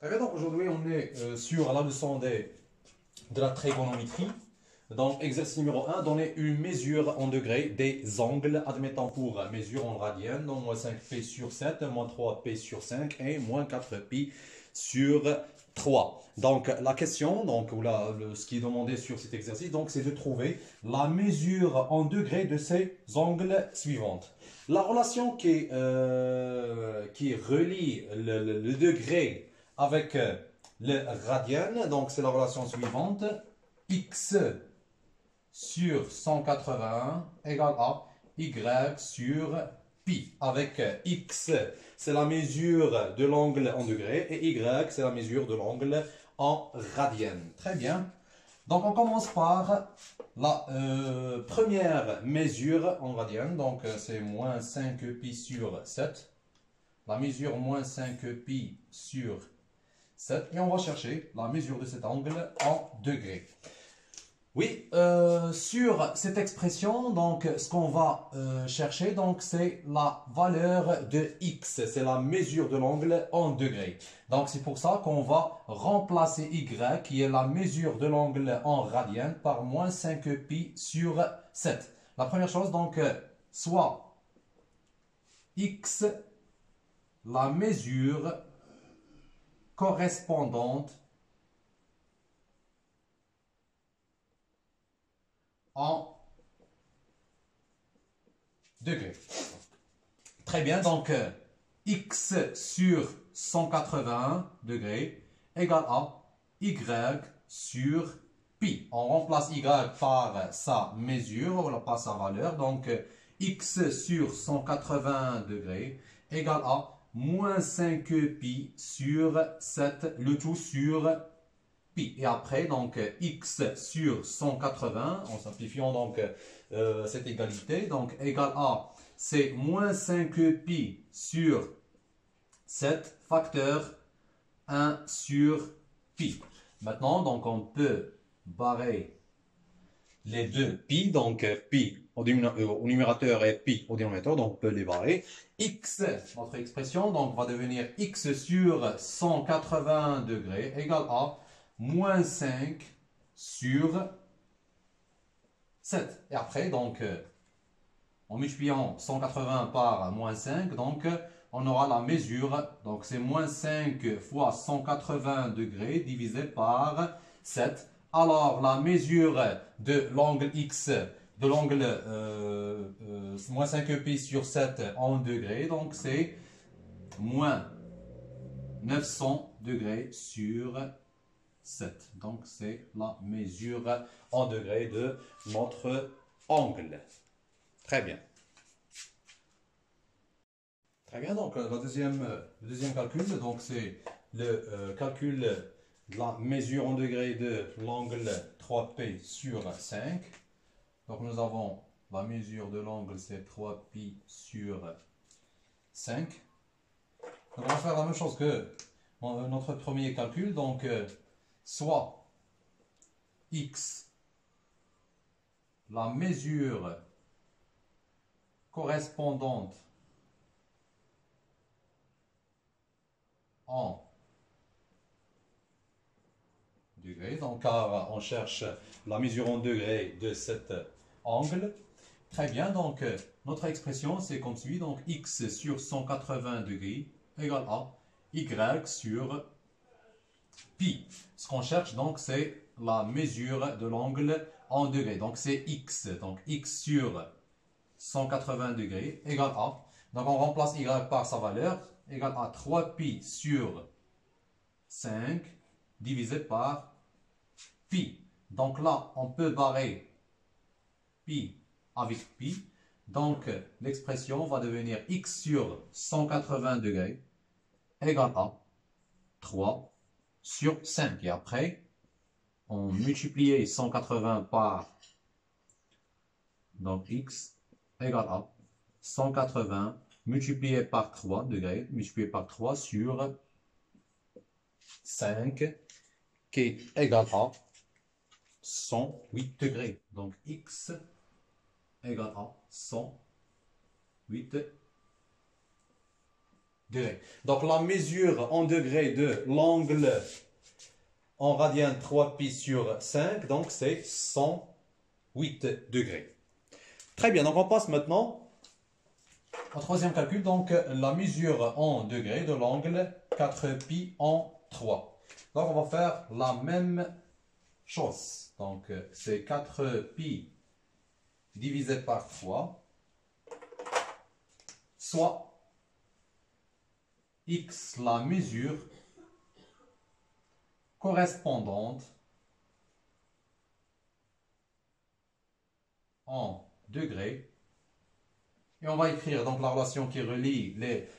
Très bien, donc aujourd'hui on est sur la leçon de la trigonométrie. Donc exercice numéro un, donner une mesure en degrés des angles, admettant pour mesure en radienne, donc moins 5pi sur 7, moins 3pi sur 5 et moins 4pi sur 3. Donc la question, donc, ce qui est demandé sur cet exercice, donc c'est de trouver la mesure en degrés de ces angles suivantes. La relation qui relie le degré avec le radian, donc c'est la relation suivante, x sur 181 égale à y sur pi, avec x c'est la mesure de l'angle en degrés et y c'est la mesure de l'angle en radienne. Très bien. Donc on commence par la première mesure en radienne, donc c'est moins 5 pi sur 7. La mesure moins 5 pi sur 7. Et on va chercher la mesure de cet angle en degrés. Oui, sur cette expression, donc ce qu'on va chercher, donc c'est la valeur de x, c'est la mesure de l'angle en degrés. Donc c'est pour ça qu'on va remplacer y, qui est la mesure de l'angle en radienne, par moins 5 pi sur 7. La première chose, donc, soit x, la mesure correspondante en degrés. Très bien, donc x sur 180 degrés égale à y sur pi. On remplace y par sa mesure, ou par sa valeur. Donc x sur 180 degrés égale à moins 5 pi sur 7, le tout sur pi. Et après, donc x sur 180, en simplifiant donc cette égalité, donc égale à, c'est moins 5 pi sur 7 facteur 1 sur pi. Maintenant, donc on peut barrer les deux pi, donc pi au numérateur et pi au dénominateur, donc on peut les barrer. X, notre expression, donc va devenir x sur 180 degrés égale à moins 5 sur 7. Et après, donc, en multipliant 180 par moins 5, donc, on aura la mesure. Donc, c'est moins 5 fois 180 degrés divisé par 7. Alors, la mesure de l'angle x, de l'angle moins 5 pi sur 7 en degrés, donc c'est moins 900 degrés sur 7. Donc, c'est la mesure en degrés de notre angle. Très bien. Très bien, donc le deuxième calcul, donc c'est le calcul de la mesure en degrés de l'angle 3pi sur 5. Donc nous avons la mesure de l'angle, c'est 3pi sur 5. Donc on va faire la même chose que notre premier calcul, donc soit x, la mesure correspondante en degrés, donc car on cherche la mesure en degrés de cet angle. Très bien, donc notre expression c'est comme suit, donc x sur 180 degrés égale à y sur pi. Ce qu'on cherche donc c'est la mesure de l'angle en degrés, donc c'est x, donc x sur 180 degrés égale à, donc on remplace y par sa valeur, égale à 3pi sur 5 divisé par pi. Donc là, on peut barrer pi avec pi. Donc l'expression va devenir x sur 180 degrés égale à 3 sur 5. Et après, on multiplie 180 par, donc x égale à 180 multiplié par 3 degrés, multiplié par 3 sur 5, qui est égal à 108 degrés. Donc x égale à 108 degrés. Donc la mesure en degrés de l'angle en radian 3pi sur 5, donc c'est 108 degrés. Très bien, donc on passe maintenant au troisième calcul, donc la mesure en degrés de l'angle 4pi en 3. Donc on va faire la même chose. Donc c'est 4pi divisé par 3, soit x la mesure correspondante en degrés. Et on va écrire donc la relation qui relie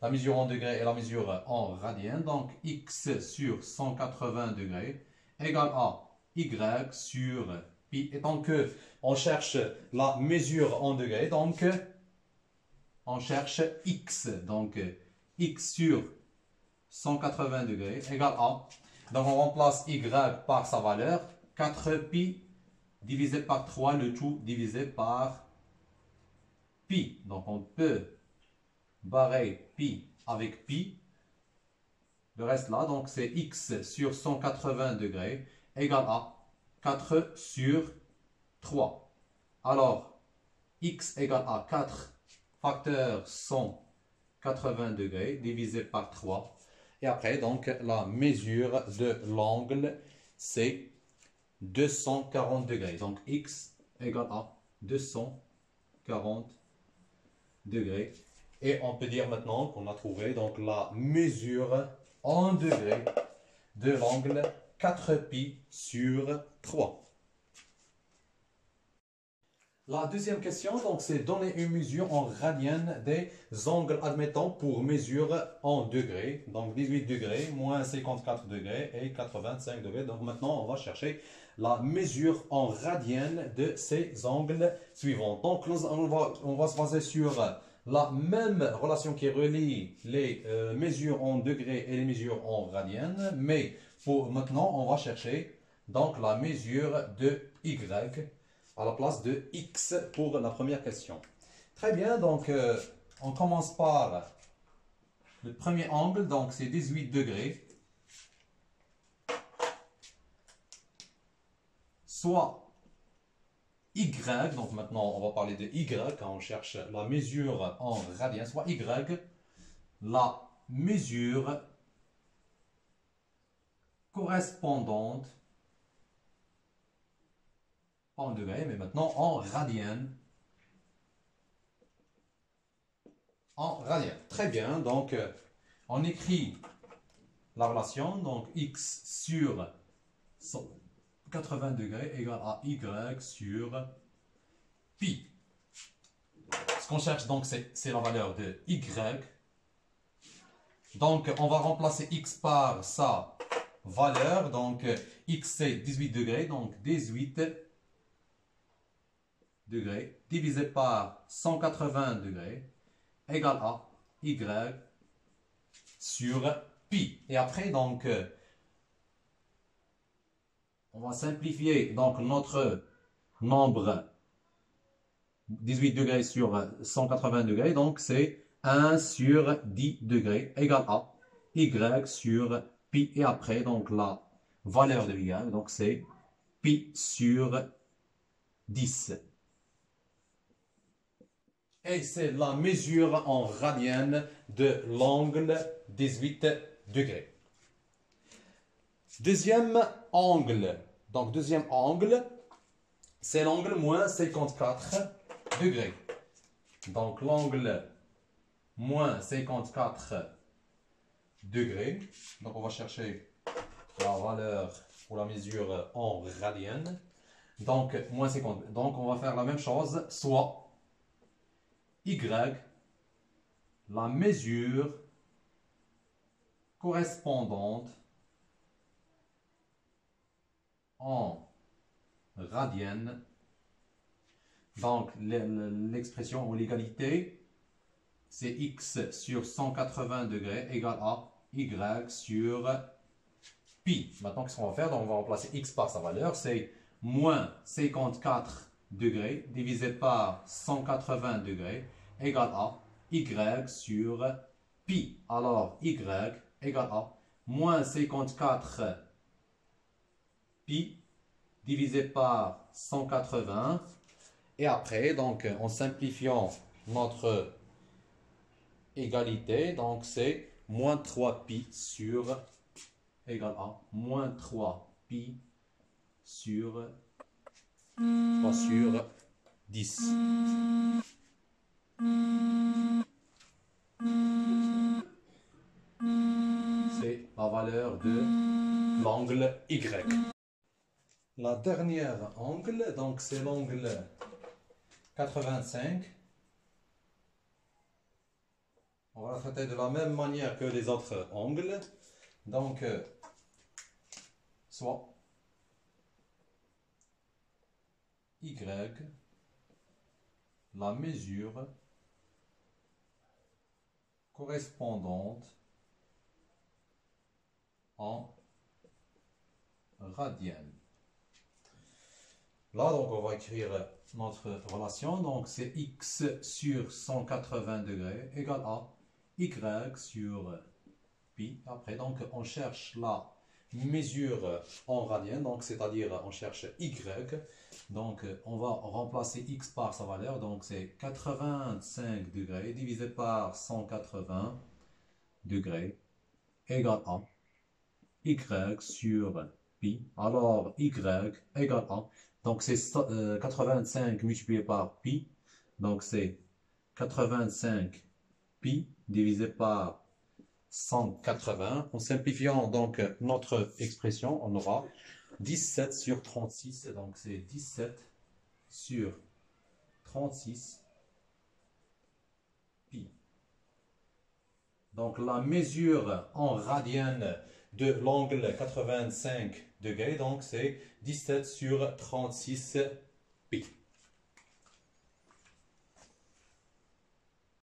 la mesure en degrés et la mesure en radian. Donc x sur 180 degrés égale à y sur pi. Et donc on cherche la mesure en degrés, donc on cherche x. Donc x sur 180 degrés égale à, donc on remplace y par sa valeur, 4pi divisé par 3, le tout divisé par pi. Donc on peut barrer pi avec pi. Le reste là, donc c'est x sur 180 degrés égale à 4 sur 3. Alors, x égale à 4 facteur 180 degrés divisé par 3. Et après, donc, la mesure de l'angle, c'est 240 degrés. Donc, x égale à 240 degrés. Et on peut dire maintenant qu'on a trouvé donc, la mesure en degrés de l'angle 4pi sur 3. La deuxième question, donc, c'est donner une mesure en radian des angles admettants pour mesure en degrés. Donc 18 degrés, moins 54 degrés et 85 degrés. Donc maintenant, on va chercher la mesure en radian de ces angles suivants. Donc on va se baser sur la même relation qui relie les mesures en degrés et les mesures en radian. Mais pour maintenant, on va chercher donc la mesure de y à la place de x pour la première question. Très bien, donc on commence par le premier angle, donc c'est 18 degrés, soit y, donc maintenant on va parler de y quand on cherche la mesure en radian, soit y, la mesure correspondante pas en degrés, mais maintenant en radian. En radian. Très bien, donc on écrit la relation, donc x sur 180 degrés égale à y sur pi. Ce qu'on cherche donc c'est la valeur de y. Donc on va remplacer x par sa valeur, donc x c'est 18 degrés, donc 18 degrés divisé par 180 degrés égale à y sur pi. Et après, donc, on va simplifier donc notre nombre 18 degrés sur 180 degrés. Donc, c'est 1 sur 10 degrés égale à y sur pi. Et après, donc, la valeur de y, donc c'est pi sur 10. Et c'est la mesure en radian de l'angle 18 degrés. Deuxième angle. Donc, deuxième angle, c'est l'angle moins 54 degrés. Donc, l'angle moins 54 degrés. Donc, on va chercher la valeur pour la mesure en radian. Donc, moins 50. Donc, on va faire la même chose, soit y, la mesure correspondante en radian. Donc, l'expression ou l'égalité, c'est x sur 180 degrés égale à y sur pi. Maintenant, qu'est-ce qu'on va faire? Donc, on va remplacer x par sa valeur, c'est moins 54 degrés divisé par 180 degrés égale à y sur pi. pi. Alors, y égale à moins 54 pi divisé par 180. Et après, donc, en simplifiant notre égalité, donc c'est moins 3 pi sur égale à moins 3 pi sur 3 sur 10. C'est la valeur de l'angle Y. La dernière angle, donc c'est l'angle 85. On va la traiter de la même manière que les autres angles. Donc, soit Y, la mesure correspondante en radian. Là, donc, on va écrire notre relation. Donc, c'est x sur 180 degrés égale à y sur pi. Après, donc, on cherche la mesure en radian, donc c'est-à-dire on cherche y. Donc, on va remplacer x par sa valeur. Donc, c'est 85 degrés divisé par 180 degrés égale à y sur pi. Alors, y égale à, donc c'est 85 multiplié par pi. Donc, c'est 85 pi divisé par 180. En simplifiant donc notre expression, on aura 17 sur 36. Donc, c'est 17 sur 36 pi. Donc, la mesure en radian de l'angle 85 degrés, donc c'est 17 sur 36 pi.